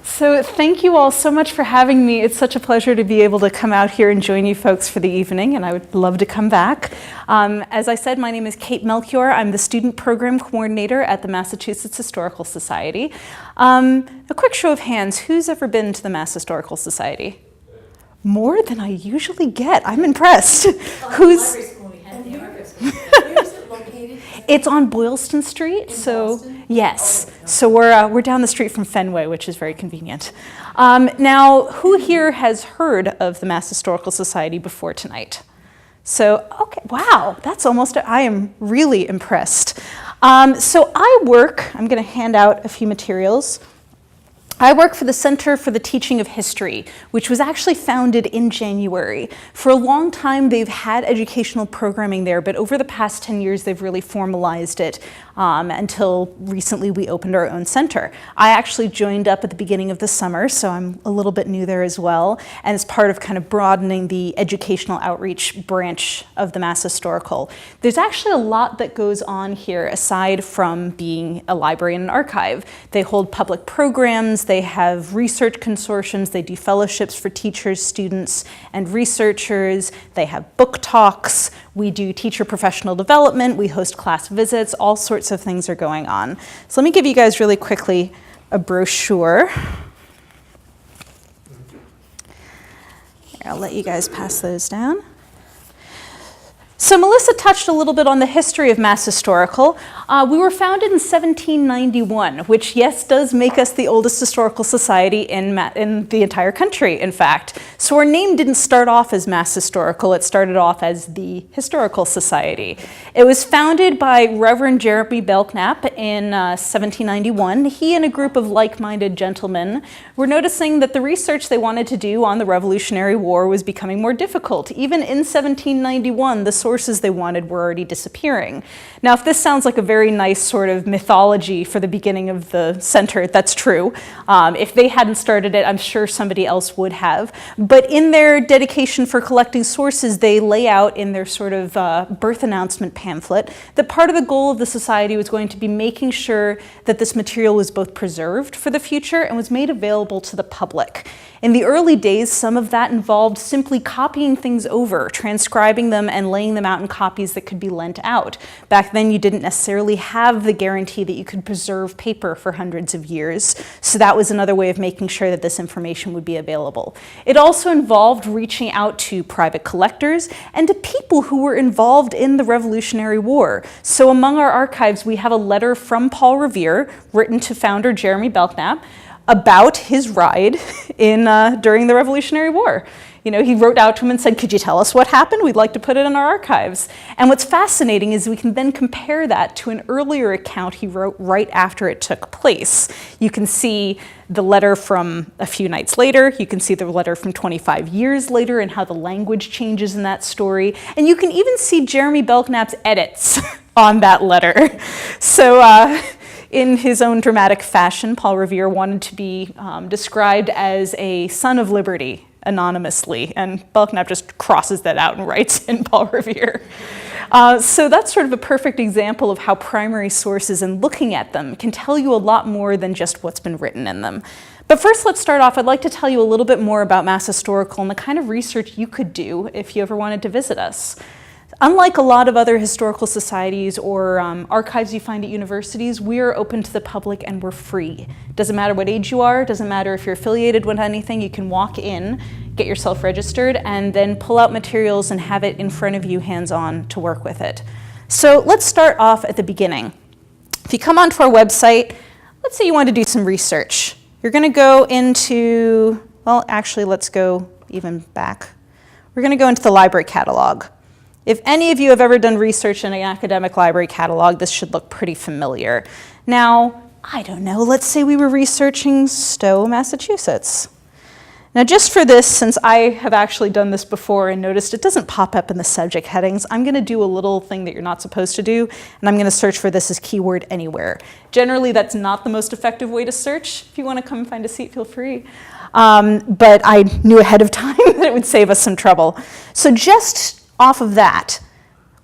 So thank you all so much for having me. It's such a pleasure to be able to come out here and join you folks for the evening, and I would love to come back. As I said, my name is Kate Melchoir. I'm the Student Program Coordinator at the Massachusetts Historical Society. A quick show of hands, who's ever been to the Mass Historical Society? More than I usually get. I'm impressed. Who's? It's on Boylston Street, yes. So we're down the street from Fenway, which is very convenient. Now, who here has heard of the Mass Historical Society before tonight? So, okay, wow, that's almost, I am really impressed. So I'm going to hand out a few materials. I work for the Center for the Teaching of History, which was actually founded in January. For a long time, they've had educational programming there, but over the past 10 years, they've really formalized it until recently we opened our own center. I actually joined up at the beginning of the summer, so I'm a little bit new there as well, and as part of kind of broadening the educational outreach branch of the Mass Historical. There's actually a lot that goes on here aside from being a library and an archive. They hold public programs, they have research consortiums, they do fellowships for teachers, students, and researchers, they have book talks, we do teacher professional development, we host class visits, all sorts of things are going on. So let me give you guys really quickly a brochure. I'll let you guys pass those down. So Melissa touched a little bit on the history of Mass Historical. We were founded in 1791, which, yes, does make us the oldest historical society in the entire country, in fact. So our name didn't start off as Mass Historical, it started off as the Historical Society. It was founded by Reverend Jeremy Belknap in 1791. He and a group of like-minded gentlemen were noticing that the research they wanted to do on the Revolutionary War was becoming more difficult. Even in 1791, the sources they wanted were already disappearing. Now, if this sounds like a very nice sort of mythology for the beginning of the center, that's true. If they hadn't started it, I'm sure somebody else would have. But in their dedication for collecting sources, they lay out in their sort of birth announcement pamphlet that part of the goal of the society was going to be making sure that this material was both preserved for the future and was made available to the public. In the early days, some of that involved simply copying things over, transcribing them and laying them out in copies that could be lent out. Back then, you didn't necessarily have the guarantee that you could preserve paper for hundreds of years, so that was another way of making sure that this information would be available. It also involved reaching out to private collectors and to people who were involved in the Revolutionary War. So among our archives, we have a letter from Paul Revere, written to founder Jeremy Belknap, about his ride during the Revolutionary War. You know, he wrote out to him and said, could you tell us what happened? We'd like to put it in our archives. And what's fascinating is we can then compare that to an earlier account he wrote right after it took place. You can see the letter from a few nights later. You can see the letter from 25 years later and how the language changes in that story. And you can even see Jeremy Belknap's edits on that letter. So, in his own dramatic fashion, Paul Revere wanted to be described as a son of liberty, anonymously, and Belknap just crosses that out and writes in Paul Revere. So that's sort of a perfect example of how primary sources and looking at them can tell you a lot more than just what's been written in them. But first, let's start off. I'd like to tell you a little bit more about Mass Historical and the kind of research you could do if you ever wanted to visit us. Unlike a lot of other historical societies or archives you find at universities, we are open to the public and we're free. Doesn't matter what age you are, doesn't matter if you're affiliated with anything, you can walk in, get yourself registered, and then pull out materials and have it in front of you hands-on to work with it. So let's start off at the beginning. If you come onto our website, let's say you want to do some research. You're going to go into, well, actually, let's go even back. We're going to go into the library catalog. If any of you have ever done research in an academic library catalog, this should look pretty familiar. Now, I don't know, let's say we were researching Stowe, Massachusetts. Now just for this, since I have actually done this before and noticed it doesn't pop up in the subject headings, I'm going to do a little thing that you're not supposed to do, and I'm going to search for this as keyword anywhere. Generally, that's not the most effective way to search. If you want to come and find a seat, feel free. But I knew ahead of time that it would save us some trouble. So just off of that,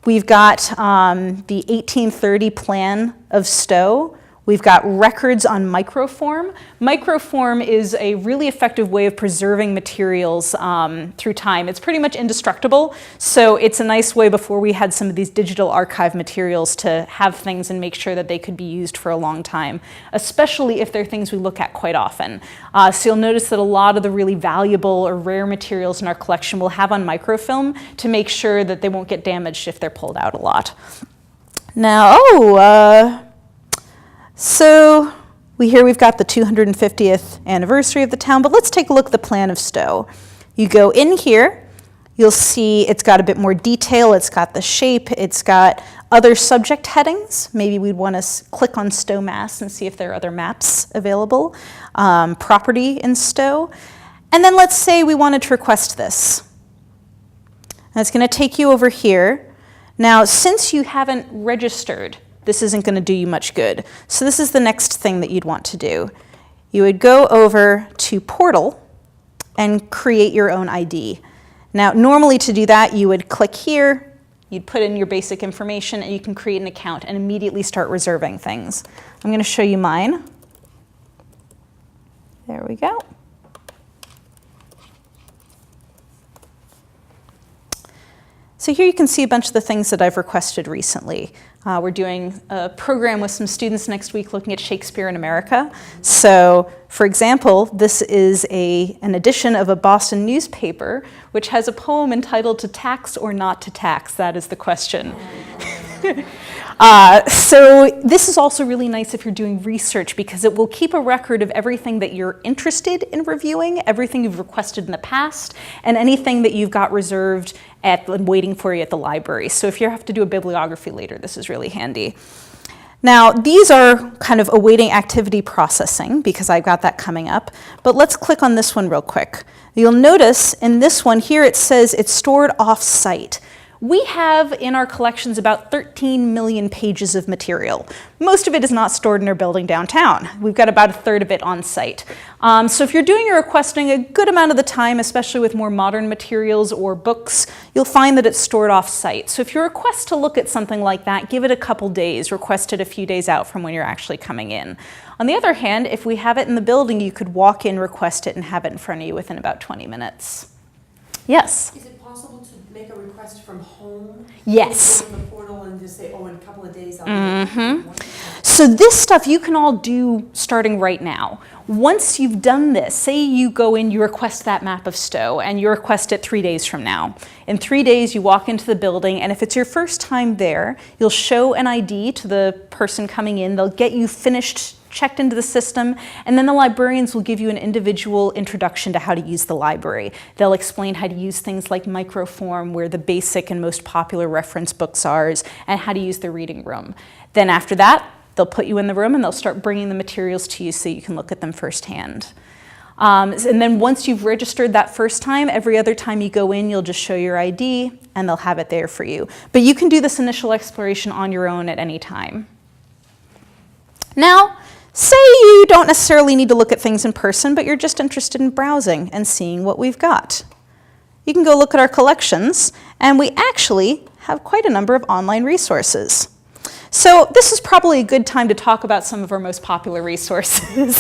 we've got the 1830 plan of Stowe. We've got records on microform. Microform is a really effective way of preserving materials through time. It's pretty much indestructible, so it's a nice way before we had some of these digital archive materials to have things and make sure that they could be used for a long time, especially if they're things we look at quite often. So you'll notice that a lot of the really valuable or rare materials in our collection we'll have on microfilm to make sure that they won't get damaged if they're pulled out a lot. Now, so we've got the 250th anniversary of the town, but let's take a look at the plan of Stowe. You go in here, you'll see it's got a bit more detail, it's got the shape, it's got other subject headings. Maybe we'd want to click on Stowe, Mass and see if there are other maps available, property in Stowe. And then let's say we wanted to request this. And it's going to take you over here. Now, since you haven't registered, this isn't going to do you much good. So this is the next thing that you'd want to do. You would go over to Portal and create your own ID. Now, normally to do that, you would click here, you'd put in your basic information, and you can create an account and immediately start reserving things. I'm going to show you mine. There we go. So here you can see a bunch of the things that I've requested recently. We're doing a program with some students next week looking at Shakespeare in America. So, for example, this is an edition of a Boston newspaper which has a poem entitled "To Tax or Not to Tax?" That is the question. So this is also really nice if you're doing research because it will keep a record of everything that you're interested in reviewing, everything you've requested in the past, and anything that you've got reserved and waiting for you at the library. So if you have to do a bibliography later, this is really handy. Now, these are kind of awaiting activity processing because I've got that coming up, but let's click on this one real quick. You'll notice in this one here it says it's stored off-site. We have in our collections about 13 million pages of material. Most of it is not stored in our building downtown. We've got about a third of it on site. So if you're doing your requesting a good amount of the time, especially with more modern materials or books, you'll find that it's stored off site. So if you request to look at something like that, give it a couple days, request it a few days out from when you're actually coming in. On the other hand, if we have it in the building, you could walk in, request it, and have it in front of you within about 20 minutes. Yes? Is it possible to make a request from home? Yes. Go to the portal and just say, oh, in a couple of days I'll So this stuff you can all do starting right now. Once you've done this, say you go in, you request that map of Stowe, and you request it 3 days from now. In 3 days, you walk into the building, and if it's your first time there, you'll show an ID to the person coming in. They'll get you finished, checked into the system, and then the librarians will give you an individual introduction to how to use the library. They'll explain how to use things like microform, where the basic and most popular reference books are, and how to use the reading room. Then after that, they'll put you in the room and they'll start bringing the materials to you so you can look at them firsthand. And then once you've registered that first time, every other time you go in, you'll just show your ID and they'll have it there for you. But you can do this initial exploration on your own at any time. Now, say you don't necessarily need to look at things in person, but you're just interested in browsing and seeing what we've got. You can go look at our collections, and we actually have quite a number of online resources. So this is probably a good time to talk about some of our most popular resources.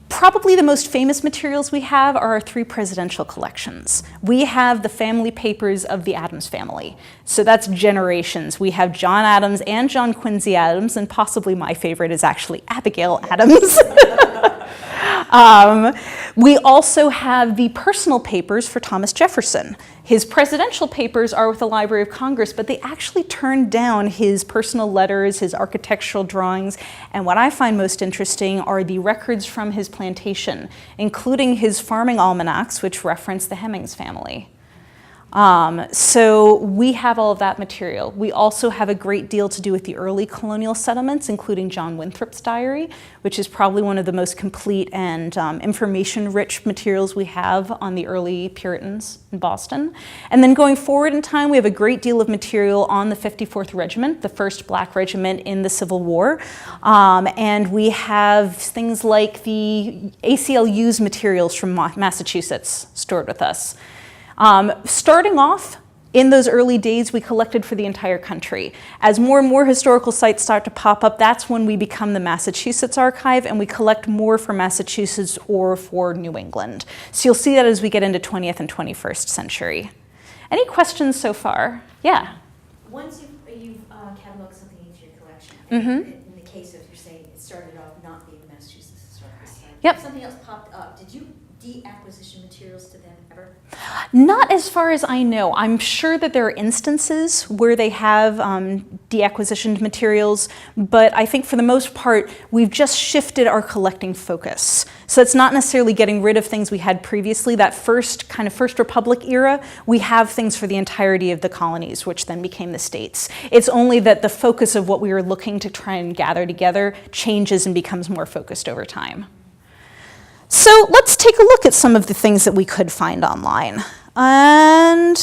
Probably the most famous materials we have are our 3 presidential collections. We have the family papers of the Adams family. So that's generations. We have John Adams and John Quincy Adams, and possibly my favorite is actually Abigail Adams. We also have the personal papers for Thomas Jefferson. His presidential papers are with the Library of Congress, but they actually turned down his personal letters, his architectural drawings, and what I find most interesting are the records from his plantation, including his farming almanacs, which reference the Hemings family. So we have all of that material. We also have a great deal to do with the early colonial settlements, including John Winthrop's diary, which is probably one of the most complete and information-rich materials we have on the early Puritans in Boston. And then going forward in time, we have a great deal of material on the 54th Regiment, the first Black regiment in the Civil War. And we have things like the ACLU's materials from Massachusetts stored with us. Starting off, in those early days, we collected for the entire country. As more and more historical sites start to pop up, that's when we become the Massachusetts Archive, and we collect more for Massachusetts or for New England. So you'll see that as we get into 20th and 21st century. Any questions so far? Yeah? Once you've cataloged something into your collection, in the case of, you're saying it started off not being the Massachusetts Historical Society, Yep. if something else popped up, did you de-acquisition materials to them ever? Not as far as I know. I'm sure that there are instances where they have deacquisitioned materials, but I think for the most part, we've just shifted our collecting focus. So it's not necessarily getting rid of things we had previously. That first Republic era, we have things for the entirety of the colonies, which then became the states. It's only that the focus of what we were looking to try and gather together changes and becomes more focused over time. So let's take a look at some of the things that we could find online. And,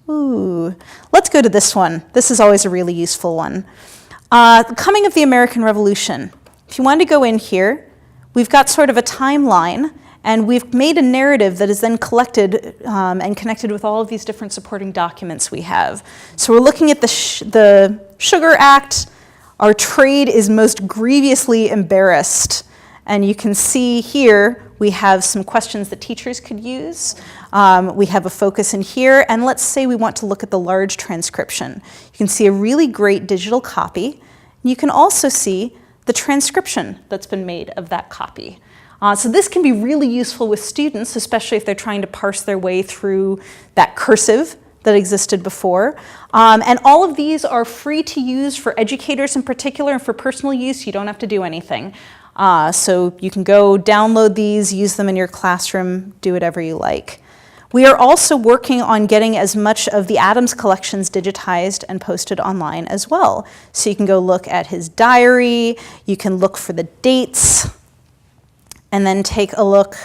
let's go to this one. This is always a really useful one. The coming of the American Revolution. If you want to go in here, we've got sort of a timeline, and we've made a narrative that is then collected and connected with all of these different supporting documents we have. So we're looking at the Sugar Act. Our trade is most grievously embarrassed. And you can see here, we have some questions that teachers could use. We have a focus in here, and let's say we want to look at the large transcription. You can see a really great digital copy. You can also see the transcription that's been made of that copy. So this can be really useful with students, especially if they're trying to parse their way through that cursive that existed before. And all of these are free to use for educators in particular, and for personal use, you don't have to do anything. So you can go download these, use them in your classroom, do whatever you like. We are also working on getting as much of the Adams collections digitized and posted online as well. So you can go look at his diary, you can look for the dates, and then take a look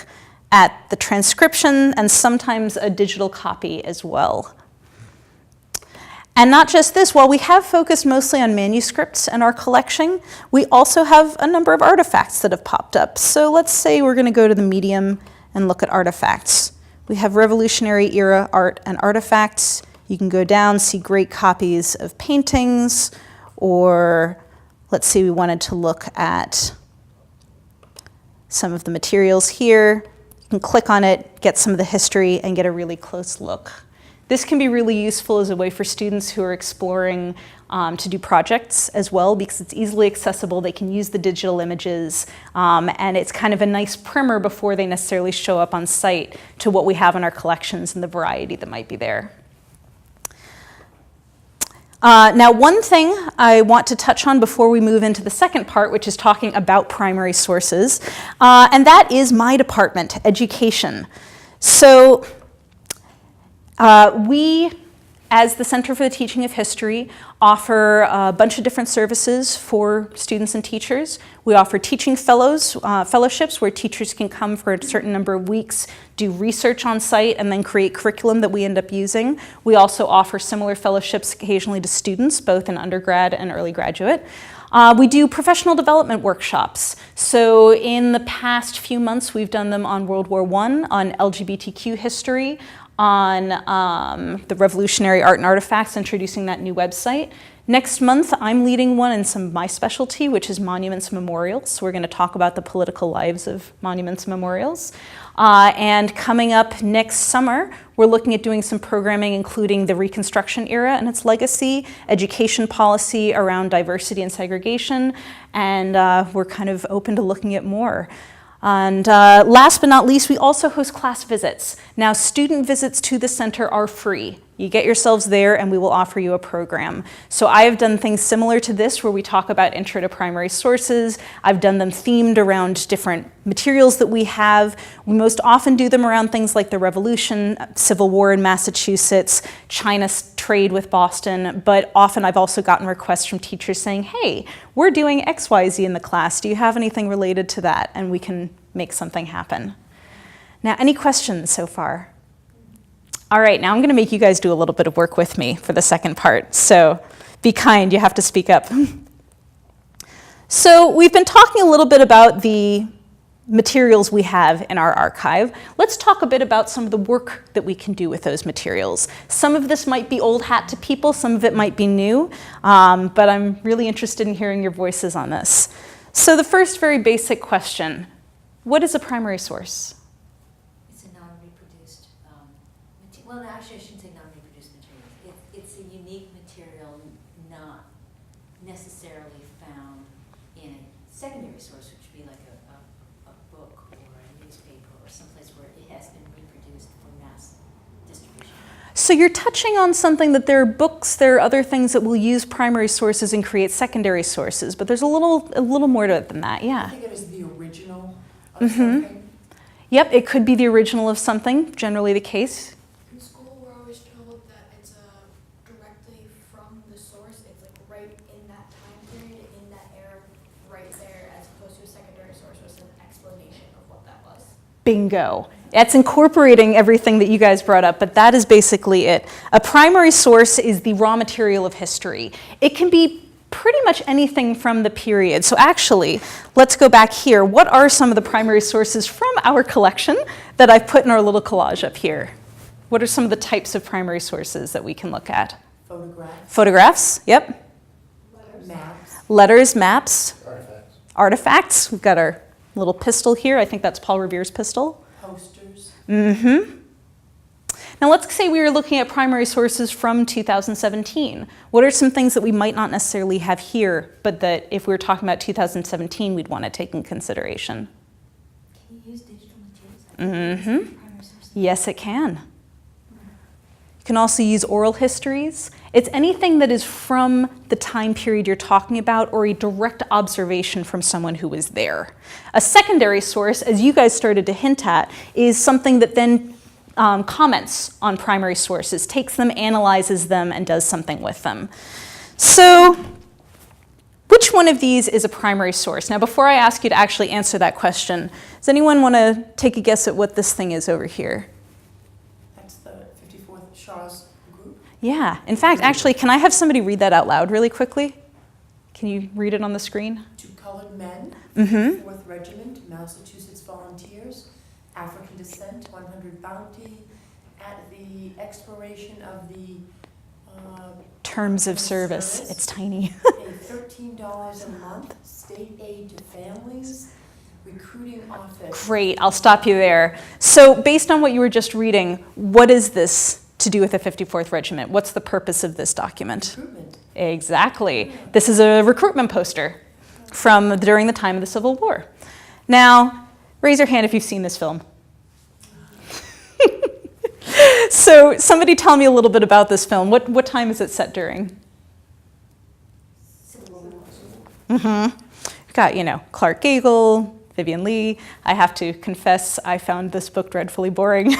at the transcription and sometimes a digital copy as well. And not just this, while we have focused mostly on manuscripts in our collection, we also have a number of artifacts that have popped up. So let's say we're going to go to the medium and look at artifacts. We have Revolutionary era art and artifacts. You can go down, see great copies of paintings, or let's say we wanted to look at some of the materials here. You can click on it, get some of the history, and get a really close look. This can be really useful as a way for students who are exploring to do projects as well, because it's easily accessible. They can use the digital images, and it's kind of a nice primer before they necessarily show up on site to what we have in our collections and the variety that might be there. Now, one thing I want to touch on before we move into the second part, which is talking about primary sources, and that is my department, education. So we, as the Center for the Teaching of History, offer a bunch of different services for students and teachers. We offer teaching fellowships where teachers can come for a certain number of weeks, do research on site, and then create curriculum that we end up using. We also offer similar fellowships occasionally to students, both in undergrad and early graduate. We do professional development workshops. So in the past few months, we've done them on World War I, on LGBTQ history, on the Revolutionary Art and Artifacts, introducing that new website. Next month, I'm leading one in some of my specialty, which is monuments and memorials. So we're going to talk about the political lives of monuments and memorials. And coming up next summer, we're looking at doing some programming, including the Reconstruction era and its legacy, education policy around diversity and segregation, and we're kind of open to looking at more. And last but not least, we also host class visits. Now, student visits to the center are free. You get yourselves there and we will offer you a program. So I have done things similar to this where we talk about intro to primary sources. I've done them themed around different materials that we have. We most often do them around things like the Revolution, Civil War in Massachusetts, China's trade with Boston, but often I've also gotten requests from teachers saying, hey, we're doing XYZ in the class. Do you have anything related to that? And we can make something happen. Now, any questions so far? All right, now I'm going to make you guys do a little bit of work with me for the second part. So be kind, you have to speak up. So we've been talking a little bit about the materials we have in our archive. Let's talk a bit about some of the work that we can do with those materials. Some of this might be old hat to people, some of it might be new, but I'm really interested in hearing your voices on this. So the first very basic question, what is a primary source? Well, actually, I shouldn't say non-reproduced materials. It's a unique material not necessarily found in a secondary source, which would be like a book or a newspaper or someplace where it has been reproduced for mass distribution. So you're touching on something that there are books, there are other things that will use primary sources and create secondary sources, but there's a little more to it than that, yeah. I think it is the original of something. Yep, it could be the original of something, generally the case. We're always told that it's directly from the source. It's like right in that time period, in that era, right there, as opposed to a secondary source with an explanation of what that was. Bingo. That's incorporating everything that you guys brought up, but that is basically it. A primary source is the raw material of history. It can be pretty much anything from the period. So actually, let's go back here. What are some of the primary sources from our collection that I've put in our little collage up here? What are some of the types of primary sources that we can look at? Photographs. Photographs, yep. Maps. Letters, maps. Artifacts. Artifacts. We've got our little pistol here. I think that's Paul Revere's pistol. Posters. Now let's say we were looking at primary sources from 2017. What are some things that we might not necessarily have here, but that if we were talking about 2017, we'd want to take in consideration? Can you use digital materials? Primary sources? Yes, it can. You can also use oral histories. It's anything that is from the time period you're talking about or a direct observation from someone who was there. A secondary source, as you guys started to hint at, is something that then comments on primary sources, takes them, analyzes them, and does something with them. So which one of these is a primary source? Now, before I ask you to actually answer that question, does anyone want to take a guess at what this thing is over here? That's the 54th Shaw's group. Yeah. In fact, actually, can I have somebody read that out loud really quickly? Can you read it on the screen? To colored men, 4th Regiment, Massachusetts Volunteers, African descent, 100 bounty, at the expiration of the Terms of service. It's tiny. pay $13 a month, state aid to families, recruiting office. Great. I'll stop you there. So based on what you were just reading, what is this to do with the 54th Regiment? What's the purpose of this document? Recruitment. Exactly. This is a recruitment poster from during the time of the Civil War. Now, raise your hand if you've seen this film. So somebody tell me a little bit about this film. What time is it set during? Civil War. We've got, Clark Gable, Vivian Leigh. I have to confess, I found this book dreadfully boring.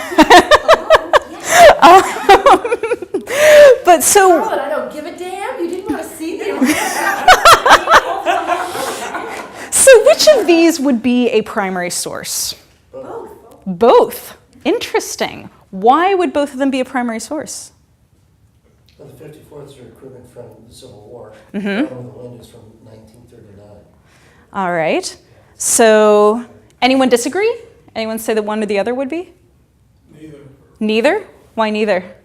But so... Charlotte, I don't give a damn. You didn't want to see the So which of these would be a primary source? Both. Both. Interesting. Why would both of them be a primary source? Well, the 54th is a recruitment from the Civil War. That one with the wind is from 1939. All right. So anyone disagree? Anyone say that one or the other would be? Neither. Neither? Why neither?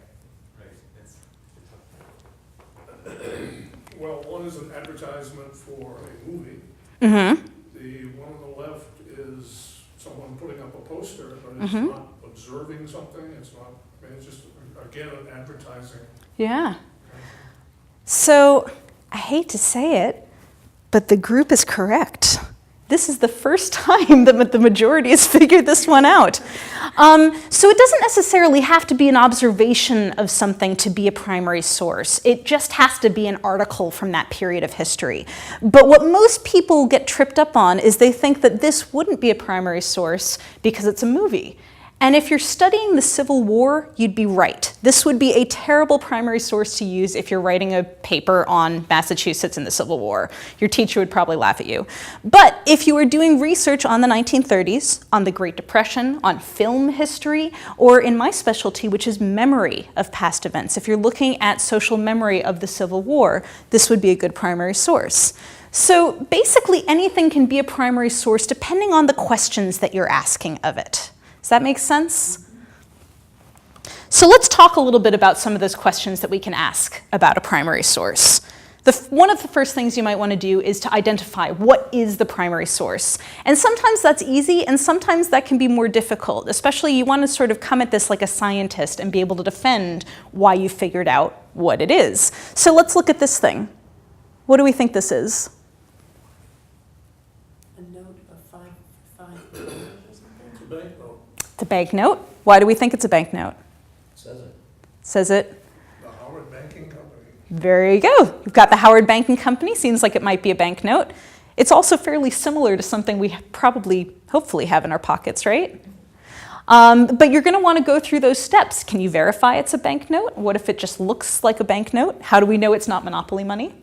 Well, one is an advertisement for a movie. Mm-hmm. The one on the left is someone putting up a poster, but it's not observing something. It's not, it's just, again, an advertising. Yeah. So I hate to say it, but the group is correct. This is the first time that the majority has figured this one out. So it doesn't necessarily have to be an observation of something to be a primary source. It just has to be an article from that period of history. But what most people get tripped up on is they think that this wouldn't be a primary source because it's a movie. And if you're studying the Civil War, you'd be right. This would be a terrible primary source to use if you're writing a paper on Massachusetts in the Civil War. Your teacher would probably laugh at you. But if you were doing research on the 1930s, on the Great Depression, on film history, or in my specialty, which is memory of past events, if you're looking at social memory of the Civil War, this would be a good primary source. So basically anything can be a primary source depending on the questions that you're asking of it. Does that make sense? So let's talk a little bit about some of those questions that we can ask about a primary source. One of the first things you might want to do is to identify what is the primary source. And sometimes that's easy, and sometimes that can be more difficult, especially you want to sort of come at this like a scientist and be able to defend why you figured out what it is. So let's look at this thing. What do we think this is? A note of $5 or something? It's a banknote. It's a banknote. Why do we think it's a banknote? Says it. Says it. The Howard Banking Company. There you go. You've got the Howard Banking Company. Seems like it might be a banknote. It's also fairly similar to something we probably, hopefully, have in our pockets, right? But you're going to want to go through those steps. Can you verify it's a banknote? What if it just looks like a banknote? How do we know it's not monopoly money?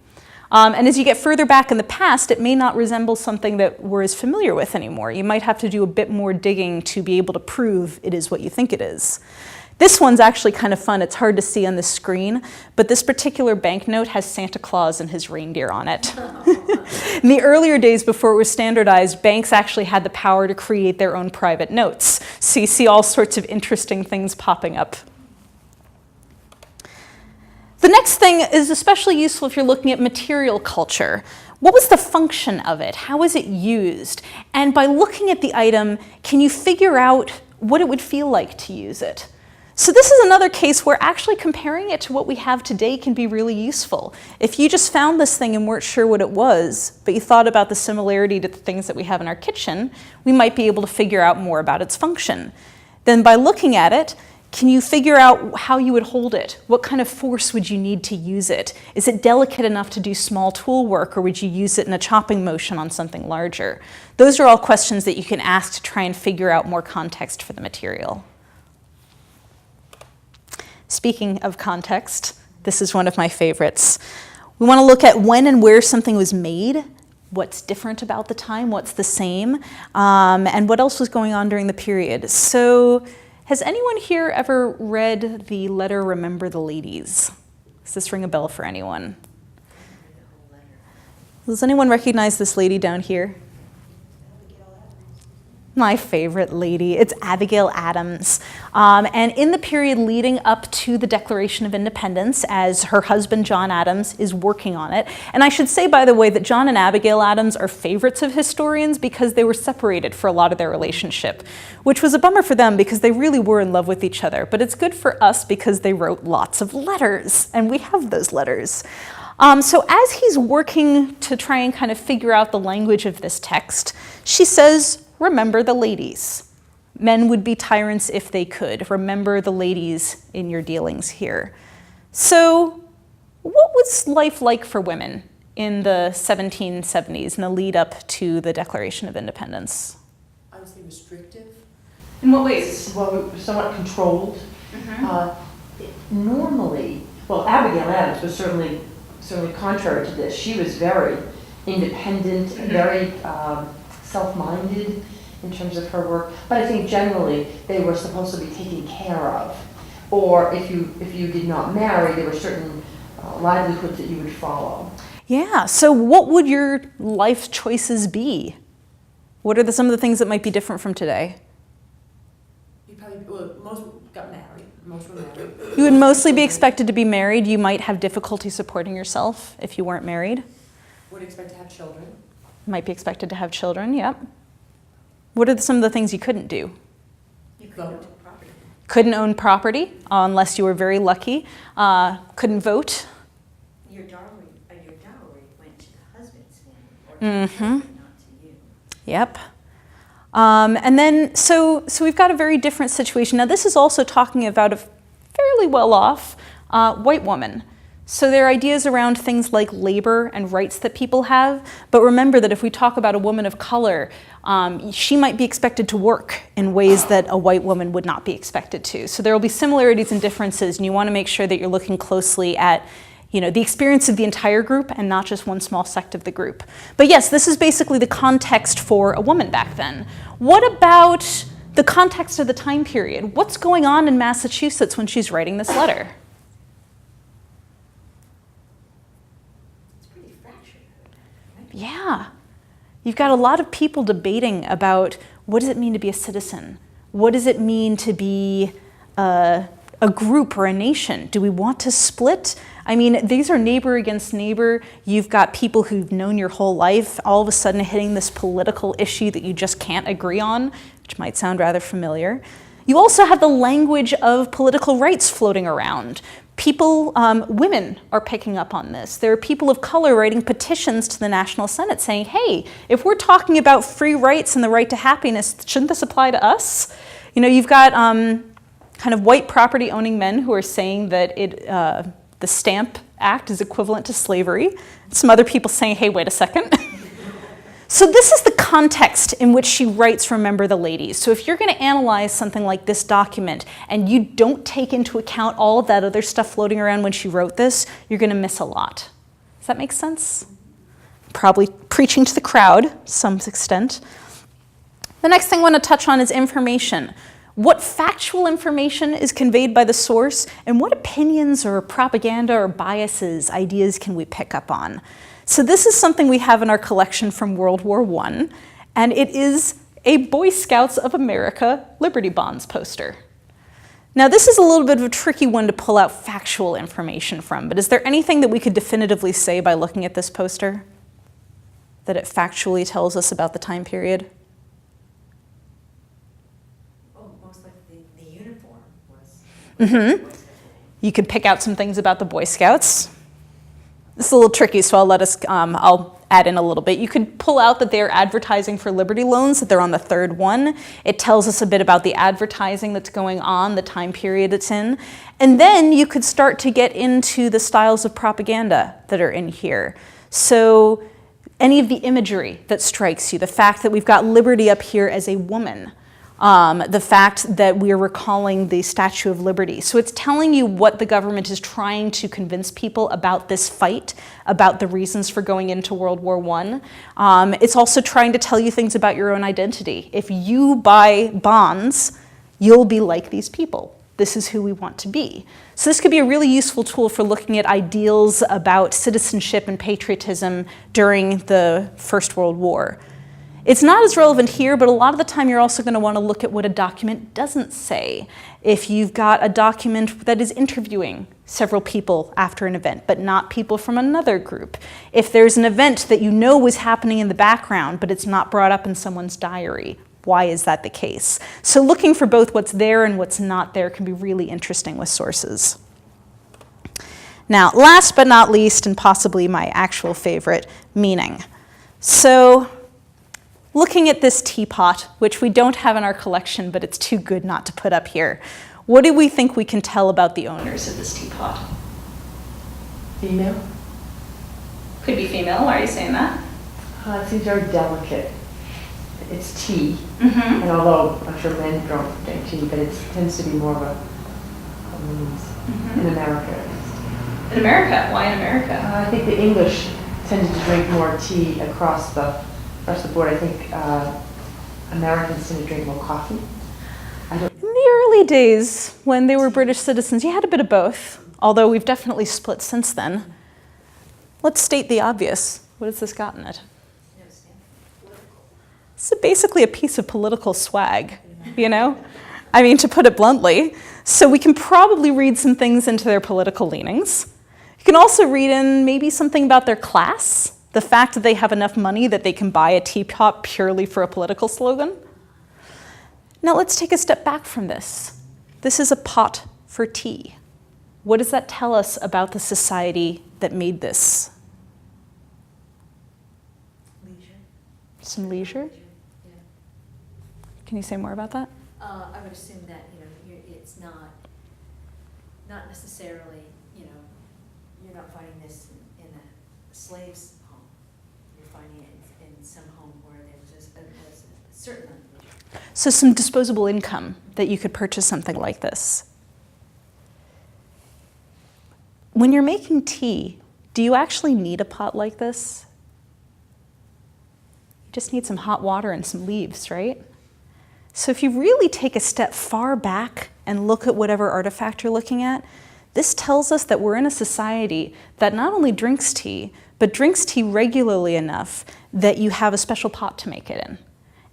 And as you get further back in the past, it may not resemble something that we're as familiar with anymore. You might have to do a bit more digging to be able to prove it is what you think it is. This one's actually kind of fun. It's hard to see on the screen, but this particular banknote has Santa Claus and his reindeer on it. In the earlier days before it was standardized, banks actually had the power to create their own private notes. So you see all sorts of interesting things popping up. The next thing is especially useful if you're looking at material culture. What was the function of it? How was it used? And by looking at the item, can you figure out what it would feel like to use it? So this is another case where actually comparing it to what we have today can be really useful. If you just found this thing and weren't sure what it was, but you thought about the similarity to the things that we have in our kitchen, we might be able to figure out more about its function. Then by looking at it, can you figure out how you would hold it? What kind of force would you need to use it? Is it delicate enough to do small tool work, or would you use it in a chopping motion on something larger? Those are all questions that you can ask to try and figure out more context for the material. Speaking of context, this is one of my favorites. We want to look at when and where something was made, what's different about the time, what's the same, and what else was going on during the period. So, has anyone here ever read the letter Remember the Ladies? Does this ring a bell for anyone? Does anyone recognize this lady down here? My favorite lady. It's Abigail Adams. And in the period leading up to the Declaration of Independence, as her husband John Adams is working on it, and I should say, by the way, that John and Abigail Adams are favorites of historians because they were separated for a lot of their relationship, which was a bummer for them because they really were in love with each other. But it's good for us because they wrote lots of letters, and we have those letters. So as he's working to try and kind of figure out the language of this text, she says, remember the ladies. Men would be tyrants if they could. Remember the ladies in your dealings here. So what was life like for women in the 1770s, in the lead up to the Declaration of Independence? I would say restrictive. In what ways? Well, somewhat controlled. Normally, well, Abigail Adams was certainly contrary to this. She was very independent, very self-minded in terms of her work. But I think generally they were supposed to be taken care of. Or if you did not marry, there were certain livelihoods that you would follow. Yeah, so what would your life choices be? What are some of the things that might be different from today? You probably, well, most got married. Most were married. You would mostly be expected to be married. You might have difficulty supporting yourself if you weren't married. Would expect to have children. Might be expected to have children, yep. What are some of the things you couldn't do? You couldn't Vote. own property. Couldn't own property unless you were very lucky. Couldn't vote. Your dowry went to the husband's family, or to the husband, not to you. Yep. And then, so we've got a very different situation. Now, this is also talking about a fairly well-off white woman. So there are ideas around things like labor and rights that people have. But remember that if we talk about a woman of color, she might be expected to work in ways that a white woman would not be expected to. So there will be similarities and differences, and you want to make sure that you're looking closely at the experience of the entire group and not just one small sect of the group. But yes, this is basically the context for a woman back then. What about the context of the time period? What's going on in Massachusetts when she's writing this letter? It's pretty fractured. Right? Yeah. You've got a lot of people debating about what does it mean to be a citizen? What does it mean to be a group or a nation? Do we want to split? I mean, these are neighbor against neighbor. You've got people who've known your whole life all of a sudden hitting this political issue that you just can't agree on, which might sound rather familiar. You also have the language of political rights floating around. People, women are picking up on this. There are people of color writing petitions to the National Senate saying, hey, if we're talking about free rights and the right to happiness, shouldn't this apply to us? You've got kind of white property owning men who are saying that the Stamp Act is equivalent to slavery. Some other people saying, hey, wait a second. So this is the context in which she writes Remember the Ladies. So if you're going to analyze something like this document and you don't take into account all of that other stuff floating around when she wrote this, you're going to miss a lot. Does that make sense? Probably preaching to the crowd to some extent. The next thing I want to touch on is information. What factual information is conveyed by the source, and what opinions or propaganda or biases, ideas can we pick up on? So this is something we have in our collection from World War I, and it is a Boy Scouts of America Liberty Bonds poster. Now this is a little bit of a tricky one to pull out factual information from, but is there anything that we could definitively say by looking at this poster? That it factually tells us about the time period? Most likely the uniform was. Mm-hmm. You could pick out some things about the Boy Scouts. This is a little tricky, so I'll add in a little bit. You could pull out that they're advertising for Liberty loans, that they're on the third one. It tells us a bit about the advertising that's going on, the time period it's in. And then you could start to get into the styles of propaganda that are in here. So any of the imagery that strikes you, the fact that we've got Liberty up here as a woman, the fact that we're recalling the Statue of Liberty. So it's telling you what the government is trying to convince people about this fight, about the reasons for going into World War I. It's also trying to tell you things about your own identity. If you buy bonds, you'll be like these people. This is who we want to be. So this could be a really useful tool for looking at ideals about citizenship and patriotism during the First World War. It's not as relevant here, but a lot of the time you're also going to want to look at what a document doesn't say. If you've got a document that is interviewing several people after an event, but not people from another group. If there's an event that you know was happening in the background, but it's not brought up in someone's diary, why is that the case? So looking for both what's there and what's not there can be really interesting with sources. Now, last but not least, and possibly my actual favorite, meaning. So, looking at this teapot, which we don't have in our collection, but it's too good not to put up here, what do we think we can tell about the owners of this teapot? Female? Could be female, why are you saying that? It seems very delicate. It's tea, Mm-hmm. and although I'm sure men don't drink tea, but it tends to be more of a in America at least. In America? Why in America? I think the English tended to drink more tea across the board. I think Americans tend to drink more coffee. In the early days, when they were British citizens, you had a bit of both, although we've definitely split since then. Let's state the obvious. What has this gotten it? It's basically a piece of political swag, you know? I mean, to put it bluntly. So we can probably read some things into their political leanings. You can also read in maybe something about their class, the fact that they have enough money that they can buy a teapot purely for a political slogan. Now let's take a step back from this. This is a pot for tea. What does that tell us about the society that made this? Leisure. Some leisure? Can you say more about that? I would assume that, it's not necessarily, you're not finding this in a slave's home. You're finding it in some home where there was a certain individual. So some disposable income that you could purchase something like this. When you're making tea, do you actually need a pot like this? You just need some hot water and some leaves, right? So if you really take a step far back and look at whatever artifact you're looking at, this tells us that we're in a society that not only drinks tea, but drinks tea regularly enough that you have a special pot to make it in.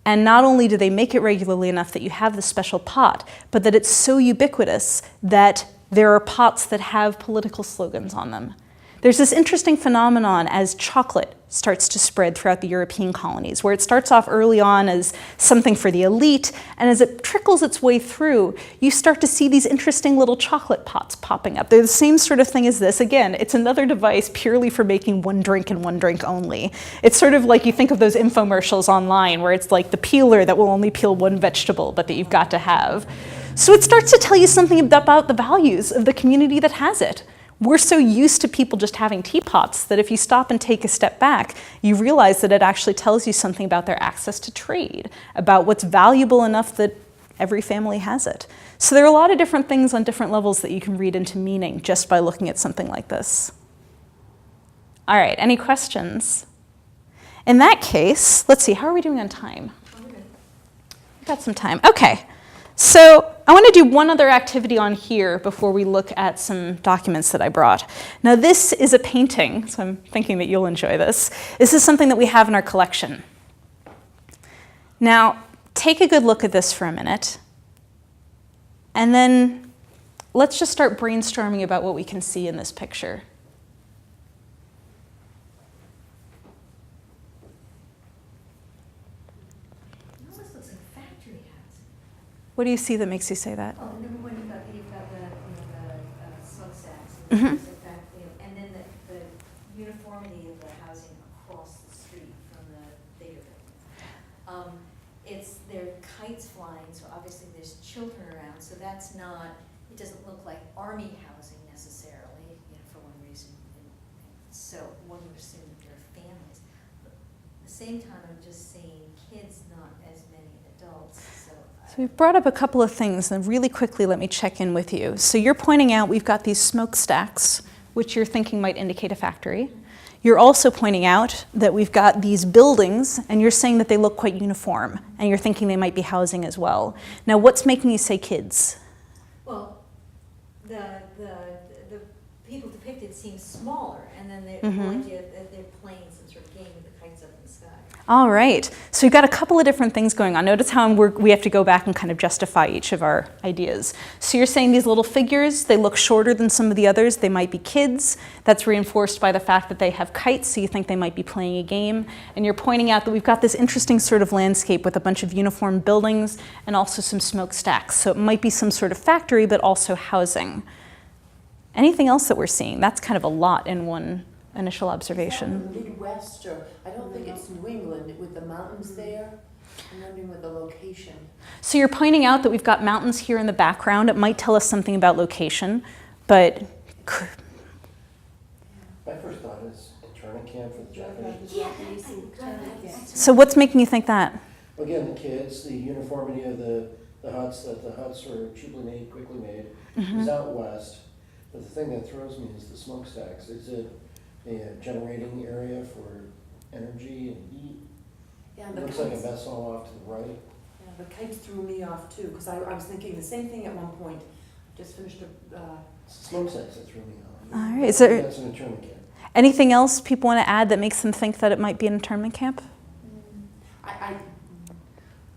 And not only do they make it regularly enough that you have the special pot, but that it's so ubiquitous that there are pots that have political slogans on them. There's this interesting phenomenon as chocolate starts to spread throughout the European colonies, where it starts off early on as something for the elite, and as it trickles its way through, you start to see these interesting little chocolate pots popping up. They're the same sort of thing as this. Again, it's another device purely for making one drink and one drink only. It's sort of like you think of those infomercials online, where it's like the peeler that will only peel one vegetable, but that you've got to have. So it starts to tell you something about the values of the community that has it. We're so used to people just having teapots that if you stop and take a step back, you realize that it actually tells you something about their access to trade, about what's valuable enough that every family has it. So there are a lot of different things on different levels that you can read into meaning just by looking at something like this. All right, any questions? In that case, let's see, how are we doing on time? We've got some time. Okay. So I want to do one other activity on here before we look at some documents that I brought. Now this is a painting, so I'm thinking that you'll enjoy this. This is something that we have in our collection. Now take a good look at this for a minute, and then let's just start brainstorming about what we can see in this picture. What do you see that makes you say that? Oh, number one, you've got the smokestacks, Mhm. and then the uniformity of the housing across the street from the bigger building. There are kites flying, so obviously there's children around, so that's not, it doesn't look like army housing necessarily, for one reason. So one would assume that there are families. But at the same time, I'm just seeing kids, not as many adults, so. So we've brought up a couple of things, and really quickly let me check in with you. So you're pointing out we've got these smokestacks, which you're thinking might indicate a factory. You're also pointing out that we've got these buildings, and you're saying that they look quite uniform, and you're thinking they might be housing as well. Now, what's making you say kids? Well, the people depicted seem smaller, and then they're playing some sort of game with the kites up in the sky. All right, so we've got a couple of different things going on. Notice how we have to go back and kind of justify each of our ideas. So you're saying these little figures, they look shorter than some of the others. They might be kids. That's reinforced by the fact that they have kites, so you think they might be playing a game. And you're pointing out that we've got this interesting sort of landscape with a bunch of uniform buildings and also some smokestacks. So it might be some sort of factory, but also housing. Anything else that we're seeing? That's kind of a lot in one initial observation. Is that the Midwest, or I don't think it's New England with the mountains there. I'm wondering what the location. So you're pointing out that we've got mountains here in the background. It might tell us something about location, but My first thought is internment camp for the Japanese. so what's making you think that? Again, the kids, the uniformity of the huts, that the huts were cheaply made, quickly made, is out west. But the thing that throws me is the smokestacks. Is it a generating area for energy and heat? Yeah, It the looks like a kites, vessel off to the right. yeah, the kites threw me off too, because I was thinking the same thing at one point. Just finished a, It's the smokestacks that threw me off. All right, is there That's an internment camp. anything else people want to add that makes them think that it might be an internment camp? I Well,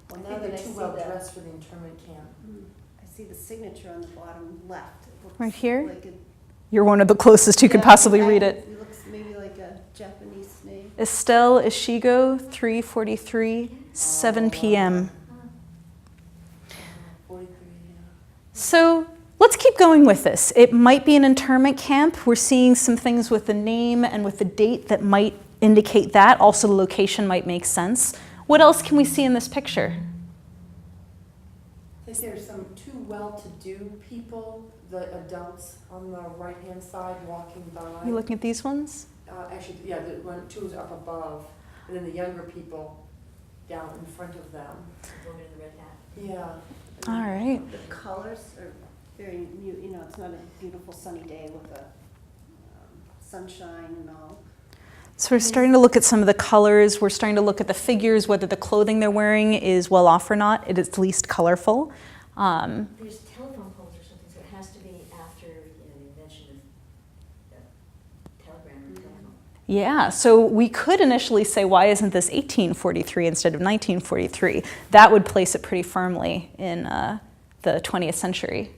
think now that they're I too see well that, dressed for the internment camp. I see the signature on the bottom left. It looks Right here? like a- You're one of the closest who could Yeah, possibly I- read it. It looks maybe like a Japanese name. Estelle Ishigo, 3:43, 7 p.m. 43, yeah. So let's keep going with this. It might be an internment camp. We're seeing some things with the name and with the date that might indicate that. Also, the location might make sense. What else can we see in this picture? I think there's some two well-to-do people, the adults on the right-hand side walking by. You looking at these ones? Actually, yeah, the one, two is up above, and then the younger people down in front of them. The woman in the red hat. Yeah. All right. The colors are very, you know, it's not a beautiful sunny day with the sunshine and all. So we're starting to look at some of the colors. We're starting to look at the figures, whether the clothing they're wearing is well off or not. It is least colorful. There's telephone poles or something, so it has to be after, the invention of telegram or telephone. Yeah, so we could initially say, why isn't this 1843 instead of 1943? That would place it pretty firmly in the 20th century.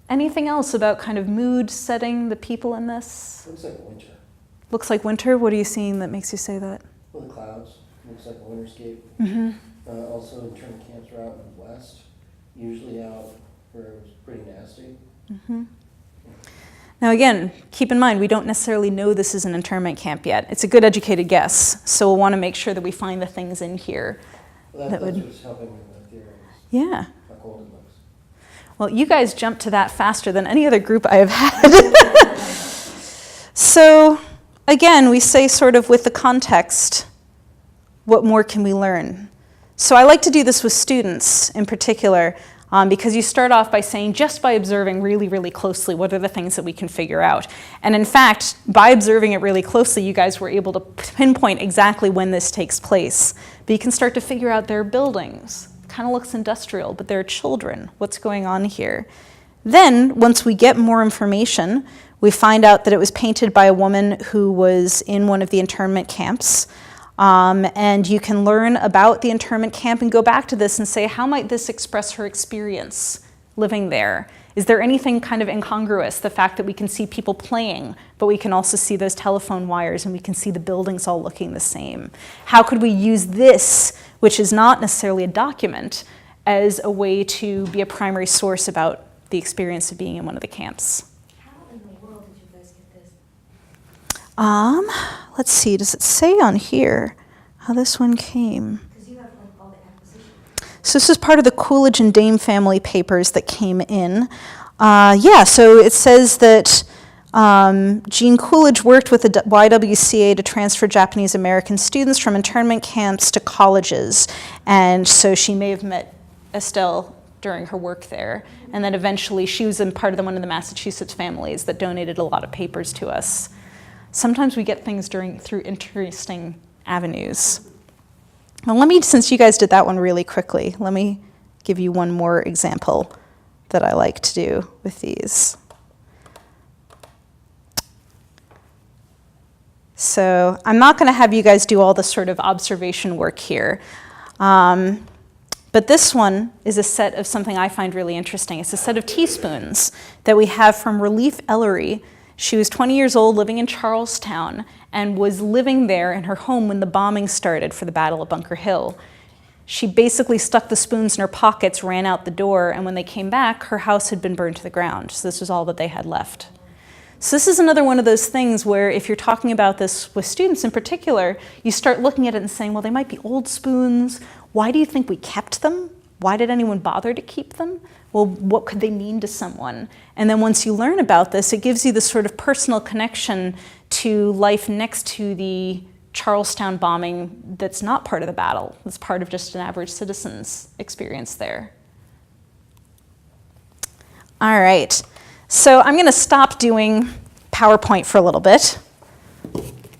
Anything else about kind of mood setting the people in this? Looks like winter. Looks like winter. What are you seeing that makes you say that? Well, the clouds, looks like a winterscape. Mm-hmm. Also, internment camps are out in the west, usually out where it was pretty nasty. Mm-hmm. Now again, keep in mind, we don't necessarily know this is an internment camp yet. It's a good educated guess, so we'll want to make sure that we find the things in here. Well, That that's would- what's helping with the theories, Yeah. how cold it looks. Well, you guys jumped to that faster than any other group I have had. So again, we say sort of with the context, what more can we learn? So I like to do this with students in particular, because you start off by saying, just by observing really, really closely, what are the things that we can figure out? And in fact, by observing it really closely, you guys were able to pinpoint exactly when this takes place. But you can start to figure out their buildings. Kind of looks industrial, but there are children. What's going on here? Then, once we get more information, we find out that it was painted by a woman who was in one of the internment camps. And you can learn about the internment camp and go back to this and say, how might this express her experience living there? Is there anything kind of incongruous? The fact that we can see people playing, but we can also see those telephone wires and we can see the buildings all looking the same. How could we use this, which is not necessarily a document, as a way to be a primary source about the experience of being in one of the camps? How in the world did you guys get this? Let's see, does it say on here how this one came? Because you have like all the acquisition. So this is part of the Coolidge and Dame family papers that came in. Yeah, so it says that Jean Coolidge worked with the YWCA to transfer Japanese American students from internment camps to colleges. And so she may have met Estelle during her work there. And then eventually she was in part of one of the Massachusetts families that donated a lot of papers to us. Sometimes we get things through interesting avenues. Now let me, since you guys did that one really quickly, let me give you one more example that I like to do with these. So I'm not going to have you guys do all the sort of observation work here. But this one is a set of something I find really interesting. It's a set of teaspoons that we have from Relief Ellery. She was 20 years old, living in Charlestown, and was living there in her home when the bombing started for the Battle of Bunker Hill. She basically stuck the spoons in her pockets, ran out the door, and when they came back, her house had been burned to the ground. So this was all that they had left. So this is another one of those things where if you're talking about this with students in particular, you start looking at it and saying, well, they might be old spoons. Why do you think we kept them? Why did anyone bother to keep them? Well, what could they mean to someone? And then once you learn about this, it gives you this sort of personal connection to life next to the Charlestown bombing that's not part of the battle. It's part of just an average citizen's experience there. All right, so I'm going to stop doing PowerPoint for a little bit.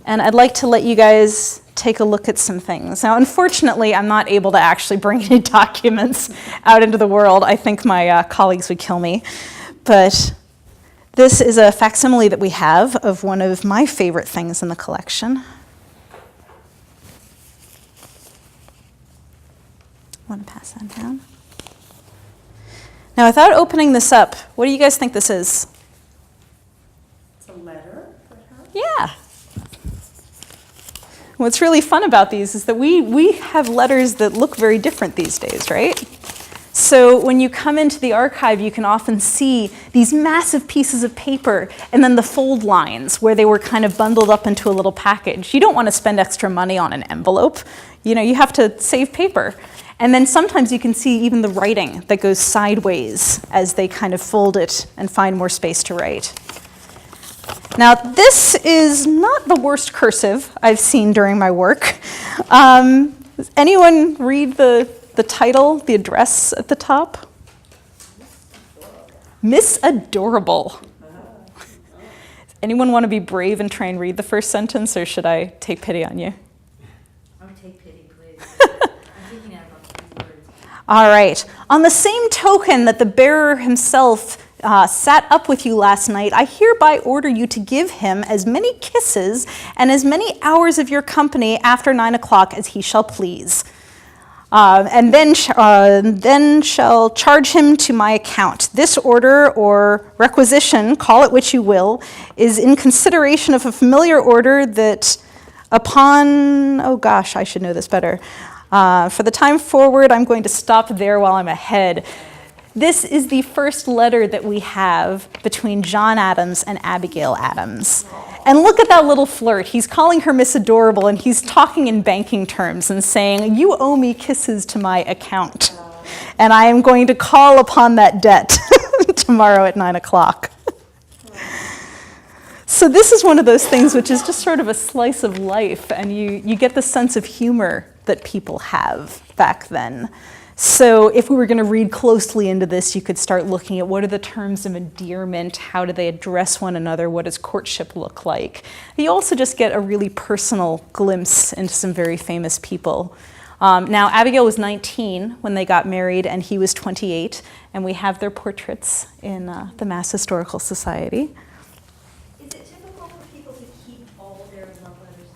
And I'd like to let you guys take a look at some things. Now, unfortunately, I'm not able to actually bring any documents out into the world. I think my colleagues would kill me. But this is a facsimile that we have of one of my favorite things in the collection. Want to pass that down? Now, without opening this up, what do you guys think this is? It's a letter for her? Yeah. What's really fun about these is that we have letters that look very different these days, right? So when you come into the archive, you can often see these massive pieces of paper and then the fold lines where they were kind of bundled up into a little package. You don't want to spend extra money on an envelope. You know, you have to save paper. And then sometimes you can see even the writing that goes sideways as they kind of fold it and find more space to write. Now, this is not the worst cursive I've seen during my work. Does anyone read the title, the address at the top? Miss Adorable. Anyone want to be brave and try and read the first sentence, or should I take pity on you? Oh, take pity, please. I'm thinking out about 3 words. All right. On the same token that the bearer himself sat up with you last night, I hereby order you to give him as many kisses and as many hours of your company after 9 o'clock as he shall please. And then shall charge him to my account. This order or requisition, call it which you will, is in consideration of a familiar order that upon, oh gosh, I should know this better. For the time forward, I'm going to stop there while I'm ahead. This is the first letter that we have between John Adams and Abigail Adams. And look at that little flirt. He's calling her Miss Adorable, and he's talking in banking terms and saying, you owe me kisses to my account, and I am going to call upon that debt tomorrow at 9 o'clock. So this is one of those things which is just sort of a slice of life, and you get the sense of humor that people have back then. So if we were going to read closely into this, you could start looking at what are the terms of endearment, how do they address one another, what does courtship look like. You also just get a really personal glimpse into some very famous people. Now, Abigail was 19 when they got married, and he was 28, and we have their portraits in the Mass Historical Society. Is it typical for people to keep all their love letters